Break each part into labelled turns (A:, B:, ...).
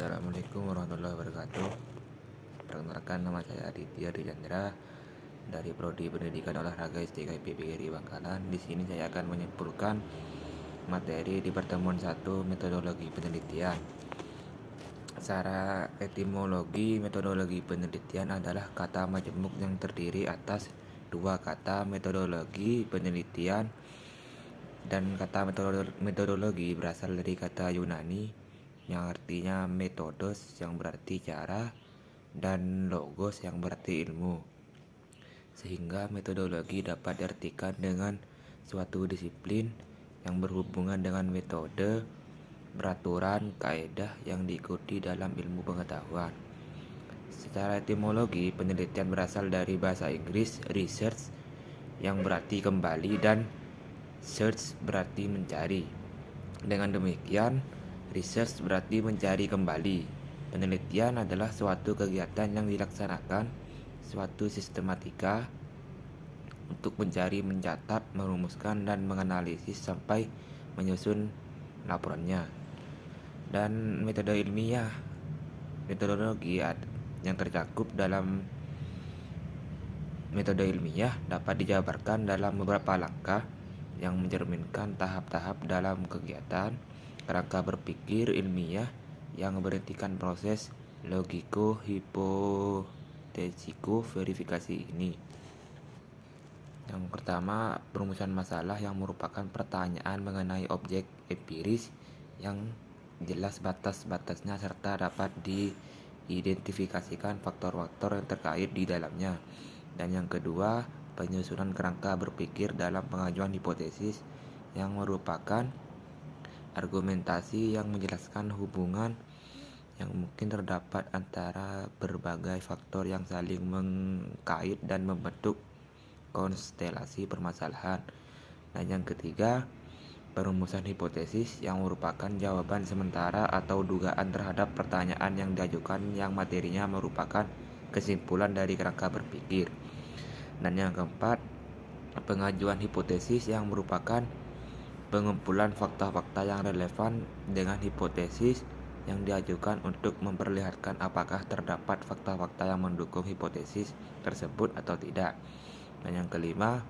A: Assalamualaikum warahmatullahi wabarakatuh. Perkenalkan, nama saya Aditya Dijandra dari Prodi Pendidikan Olahraga STK PGRI Bangkalan. Di sini saya akan menyimpulkan materi di pertemuan 1 metodologi penelitian. Secara etimologi, metodologi penelitian adalah kata majemuk yang terdiri atas dua kata metodologi penelitian, dan kata metodologi berasal dari kata Yunani yang artinya metodos yang berarti cara dan logos yang berarti ilmu. Sehingga metodologi dapat diartikan dengan suatu disiplin yang berhubungan dengan metode, peraturan, kaedah yang diikuti dalam ilmu pengetahuan. Secara etimologi, penelitian berasal dari bahasa Inggris research yang berarti kembali dan search berarti mencari. Dengan demikian, research berarti mencari kembali. Penelitian adalah suatu kegiatan yang dilaksanakan suatu sistematika untuk mencari, mencatat, merumuskan, dan menganalisis sampai menyusun laporannya. Dan metode ilmiah, metodologi yang tercakup dalam metode ilmiah dapat dijabarkan dalam beberapa langkah yang mencerminkan tahap-tahap dalam kegiatan kerangka berpikir ilmiah yang memberhentikan proses logiko-hipotesiko verifikasi ini. Yang pertama, perumusan masalah yang merupakan pertanyaan mengenai objek empiris yang jelas batas-batasnya serta dapat diidentifikasikan faktor-faktor yang terkait di dalamnya. Dan yang kedua, penyusunan kerangka berpikir dalam pengajuan hipotesis yang merupakan argumentasi yang menjelaskan hubungan yang mungkin terdapat antara berbagai faktor yang saling mengkait dan membentuk konstelasi permasalahan. Dan yang ketiga, perumusan hipotesis yang merupakan jawaban sementara atau dugaan terhadap pertanyaan yang diajukan yang materinya merupakan kesimpulan dari kerangka berpikir. Dan yang keempat, pengajuan hipotesis yang merupakan pengumpulan fakta-fakta yang relevan dengan hipotesis yang diajukan untuk memperlihatkan apakah terdapat fakta-fakta yang mendukung hipotesis tersebut atau tidak. Dan yang kelima,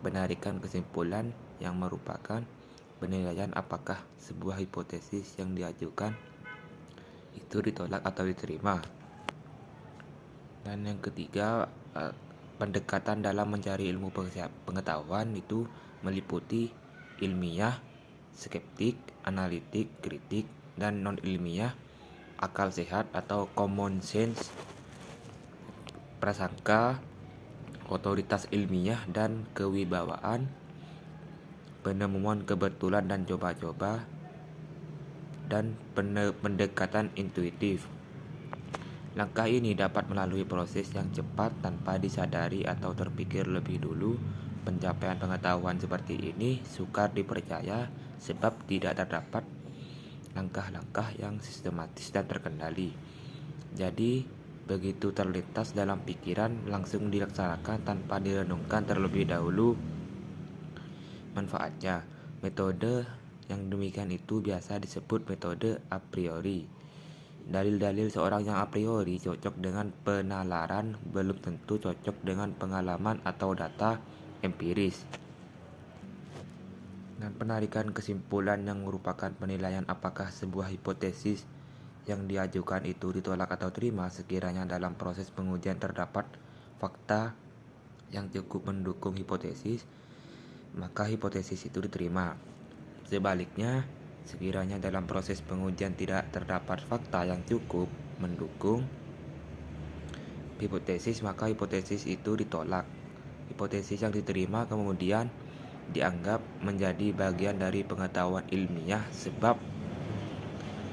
A: penarikan kesimpulan yang merupakan penilaian apakah sebuah hipotesis yang diajukan itu ditolak atau diterima. Dan yang ketiga, pendekatan dalam mencari ilmu pengetahuan itu meliputi ilmiah, skeptik, analitik, kritik, dan non-ilmiah, akal sehat atau common sense, prasangka, otoritas ilmiah dan kewibawaan, penemuan kebetulan dan coba-coba, dan pendekatan intuitif. Langkah ini dapat melalui proses yang cepat tanpa disadari atau terpikir lebih dulu. Pencapaian pengetahuan seperti ini sukar dipercaya sebab tidak terdapat langkah-langkah yang sistematis dan terkendali. Jadi, begitu terlintas dalam pikiran langsung dilaksanakan tanpa direnungkan terlebih dahulu manfaatnya. Metode yang demikian itu biasa disebut metode a priori. Dalil-dalil seorang yang a priori cocok dengan penalaran belum tentu cocok dengan pengalaman atau data empiris. Dan penarikan kesimpulan yang merupakan penilaian apakah sebuah hipotesis yang diajukan itu ditolak atau terima sekiranya dalam proses pengujian terdapat fakta yang cukup mendukung hipotesis, maka hipotesis itu diterima. Sebaliknya, sekiranya dalam proses pengujian tidak terdapat fakta yang cukup mendukung hipotesis, maka hipotesis itu ditolak. Hipotesis yang diterima kemudian dianggap menjadi bagian dari pengetahuan ilmiah sebab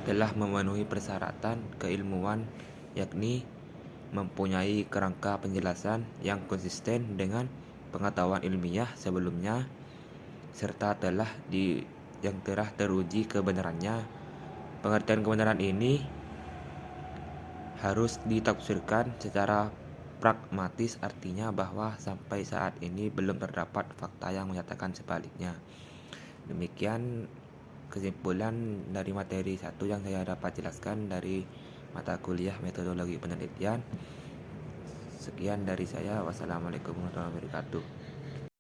A: telah memenuhi persyaratan keilmuan, yakni mempunyai kerangka penjelasan yang konsisten dengan pengetahuan ilmiah sebelumnya serta yang telah teruji kebenarannya. Pengertian kebenaran ini harus ditafsirkan secara pragmatis, artinya bahwa sampai saat ini belum terdapat fakta yang menyatakan sebaliknya. Demikian kesimpulan dari materi satu yang saya dapat jelaskan dari mata kuliah metodologi penelitian. Sekian dari saya. Wassalamualaikum warahmatullahi wabarakatuh.